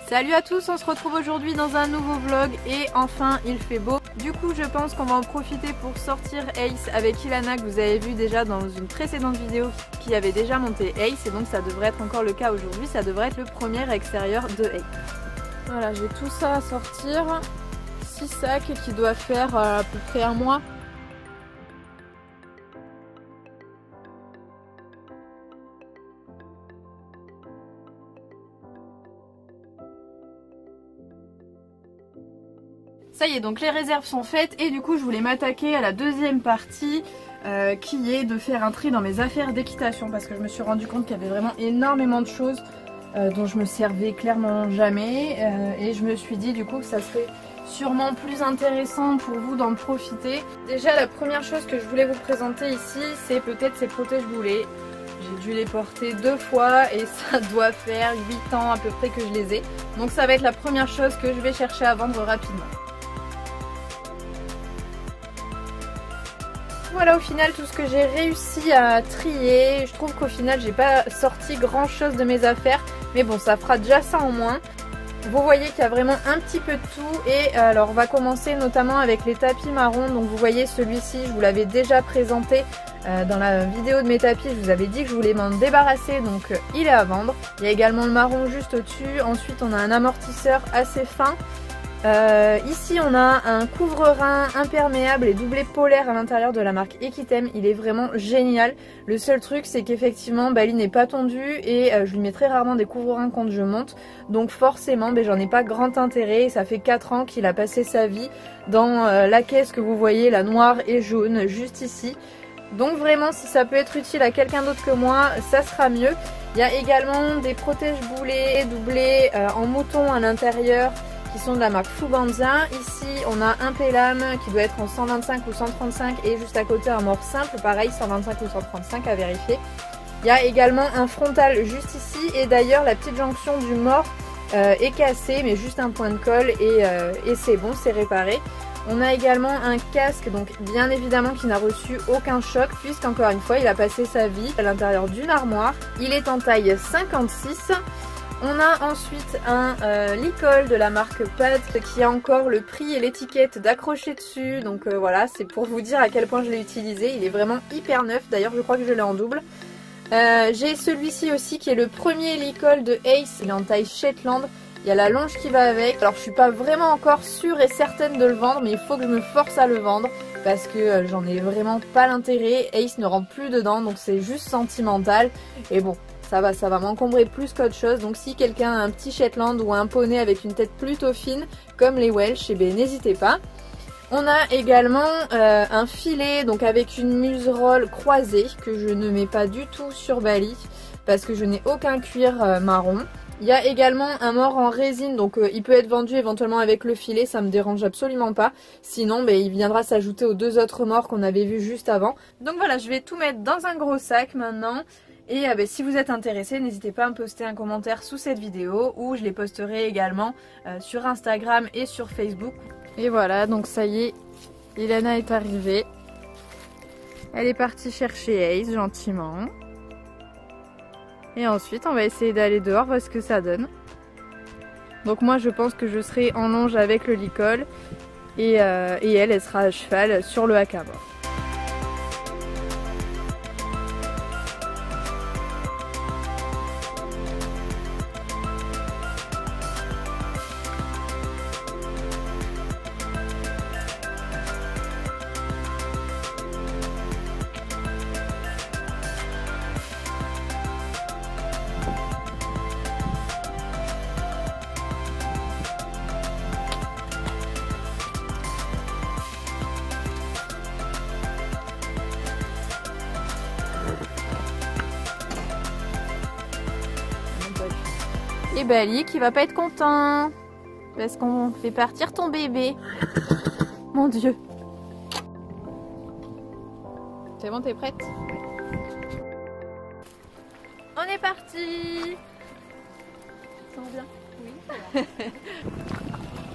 Salut à tous, on se retrouve aujourd'hui dans un nouveau vlog et enfin il fait beau. Du coup je pense qu'on va en profiter pour sortir Ace avec Ilana que vous avez vu déjà dans une précédente vidéo qui avait déjà monté Ace et donc ça devrait être encore le cas aujourd'hui, ça devrait être le premier extérieur de Ace. Voilà, j'ai tout ça à sortir, 6 sacs qui doivent faire à peu près un mois. Ça y est, donc les réserves sont faites et du coup je voulais m'attaquer à la deuxième partie qui est de faire un tri dans mes affaires d'équitation parce que je me suis rendu compte qu'il y avait vraiment énormément de choses dont je me servais clairement jamais et je me suis dit du coup que ça serait sûrement plus intéressant pour vous d'en profiter. Déjà la première chose que je voulais vous présenter ici c'est peut-être ces protège-boulets. J'ai dû les porter 2 fois et ça doit faire 8 ans à peu près que je les ai. Donc ça va être la première chose que je vais chercher à vendre rapidement. Voilà au final tout ce que j'ai réussi à trier. Je trouve qu'au final j'ai pas sorti grand chose de mes affaires. Mais bon, ça fera déjà ça en moins. Vous voyez qu'il y a vraiment un petit peu de tout. Et alors on va commencer notamment avec les tapis marrons. Donc vous voyez celui-ci, je vous l'avais déjà présenté dans la vidéo de mes tapis. Je vous avais dit que je voulais m'en débarrasser. Donc il est à vendre. Il y a également le marron juste au-dessus. Ensuite on a un amortisseur assez fin. Ici on a un couvre-rein imperméable et doublé polaire à l'intérieur de la marque Equitem. Il est vraiment génial. Le seul truc c'est qu'effectivement il n'est pas tondu et je lui mets très rarement des couvre-reins quand je monte. Donc forcément j'en ai pas grand intérêt et ça fait 4 ans qu'il a passé sa vie dans la caisse que vous voyez, la noire et jaune juste ici. Donc vraiment si ça peut être utile à quelqu'un d'autre que moi ça sera mieux. Il y a également des protège-boulets doublés en mouton à l'intérieur qui sont de la marque Fubanza. Ici on a un Pelham qui doit être en 125 ou 135 et juste à côté un mort simple, pareil 125 ou 135 à vérifier. Il y a également un frontal juste ici et d'ailleurs la petite jonction du mort est cassée mais juste un point de colle et c'est bon, c'est réparé. On a également un casque donc bien évidemment qui n'a reçu aucun choc puisqu'encore une fois il a passé sa vie à l'intérieur d'une armoire. Il est en taille 56. On a ensuite un licol de la marque Pad qui a encore le prix et l'étiquette d'accrocher dessus. Donc voilà, c'est pour vous dire à quel point je l'ai utilisé. Il est vraiment hyper neuf. D'ailleurs, je crois que je l'ai en double. J'ai celui-ci aussi qui est le premier licol de Ace. Il est en taille Shetland. Il y a la longe qui va avec. Alors je suis pas vraiment encore sûre et certaine de le vendre, mais il faut que je me force à le vendre parce que j'en ai vraiment pas l'intérêt. Ace ne rentre plus dedans, donc c'est juste sentimental. Et bon, ça va m'encombrer plus qu'autre chose. Donc si quelqu'un a un petit Shetland ou un poney avec une tête plutôt fine, comme les Welsh, eh bien n'hésitez pas. On a également un filet donc avec une muserolle croisée que je ne mets pas du tout sur Bali parce que je n'ai aucun cuir marron. Il y a également un mort en résine, donc il peut être vendu éventuellement avec le filet, ça me dérange absolument pas. Sinon, il viendra s'ajouter aux 2 autres morts qu'on avait vus juste avant. Donc voilà, je vais tout mettre dans un gros sac maintenant. Et si vous êtes intéressé, n'hésitez pas à me poster un commentaire sous cette vidéo ou je les posterai également sur Instagram et sur Facebook. Et voilà, donc ça y est, Ilana est arrivée. Elle est partie chercher Ace gentiment. Et ensuite, on va essayer d'aller dehors, voir ce que ça donne. Donc moi, je pense que je serai en longe avec le licol et elle sera à cheval sur le haka-mort. Et Bali qui va pas être content parce qu'on fait partir ton bébé. Mon Dieu. C'est bon, t'es prête? On est parti. Ça va bien? Oui.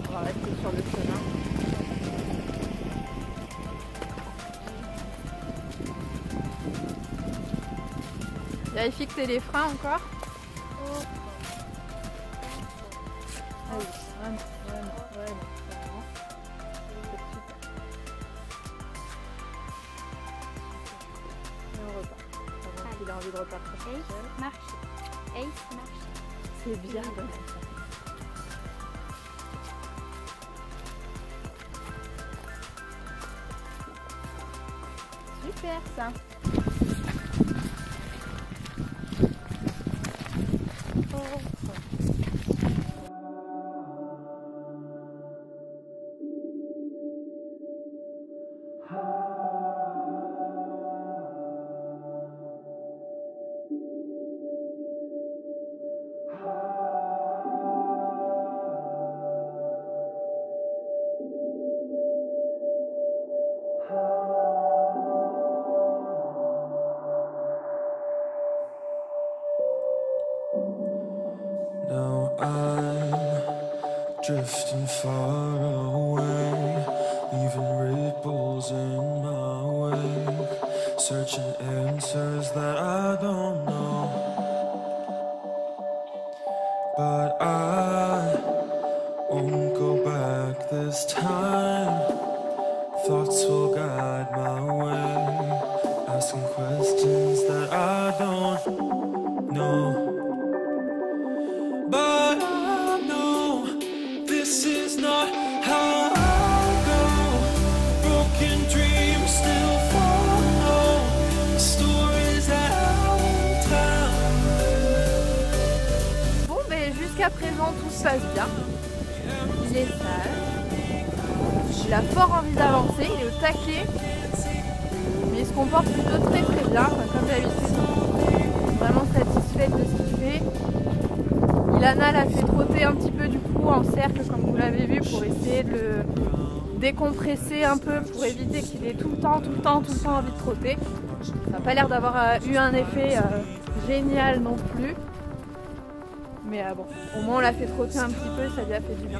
On va rester sur le chemin. Vérifie que t'aies les freins encore. Allez, vraiment. Et on repart. Il a envie de repartir. Ace, marche. Ace, marche. C'est bien. Super ça. Now I'm drifting far away, leaving ripples in my wake, searching answers that I don't know. But I won't go back this time. Thoughts will guide my way, asking questions that I don't know. But I know this is not how I go. Broken dreams still follow, stories that I'll tell. Bon, mais jusqu'à présent tout se passe bien. Il est sage. Il a fort envie d'avancer, il est au taquet. Mais il se comporte plutôt très bien, comme d'habitude. Vraiment satisfaite de ce qu'il fait. Ilana l'a fait trotter un petit peu du coup en cercle comme vous l'avez vu pour essayer de le décompresser un peu pour éviter qu'il ait tout le temps envie de trotter. Ça n'a pas l'air d'avoir eu un effet génial non plus. Mais bon, au moins on l'a fait trotter un petit peu, ça lui a fait du bien.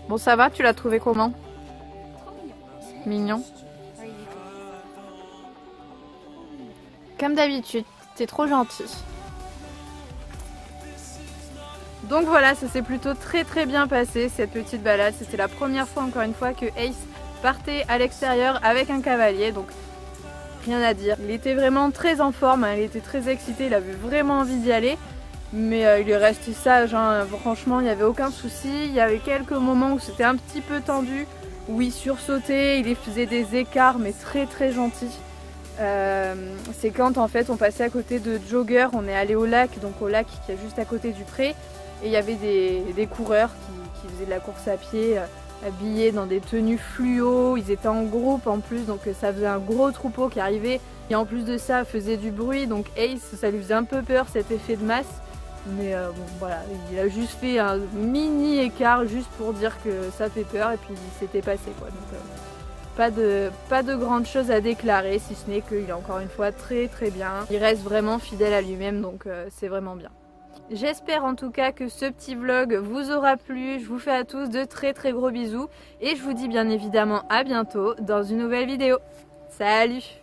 Bon, ça va, tu l'as trouvé comment? Trop mignon. Mignon. Ouais, il est cool. Comme d'habitude, t'es trop gentil. Donc voilà, ça s'est plutôt très bien passé cette petite balade. C'était la première fois encore une fois que Ace partait à l'extérieur avec un cavalier, donc rien à dire. Il était vraiment très en forme, hein, il était très excité, il avait vraiment envie d'y aller. Mais il est resté sage, hein. Franchement il n'y avait aucun souci. Il y avait quelques moments où c'était un petit peu tendu, où il sursautait, il faisait des écarts mais très gentil. C'est quand en fait on passait à côté de Jogger, on est allé au lac, donc au lac qui est juste à côté du pré. Et il y avait des coureurs qui faisaient de la course à pied, habillés dans des tenues fluo, ils étaient en groupe en plus, donc ça faisait un gros troupeau qui arrivait. Et en plus de ça, faisait du bruit, donc Ace, ça lui faisait un peu peur cet effet de masse. Mais bon voilà, il a juste fait un mini écart juste pour dire que ça fait peur et puis c'était passé quoi. Donc pas de grandes choses à déclarer, si ce n'est qu'il est encore une fois très bien. Il reste vraiment fidèle à lui-même, donc c'est vraiment bien. J'espère en tout cas que ce petit vlog vous aura plu. Je vous fais à tous de très gros bisous et je vous dis bien évidemment à bientôt dans une nouvelle vidéo. Salut!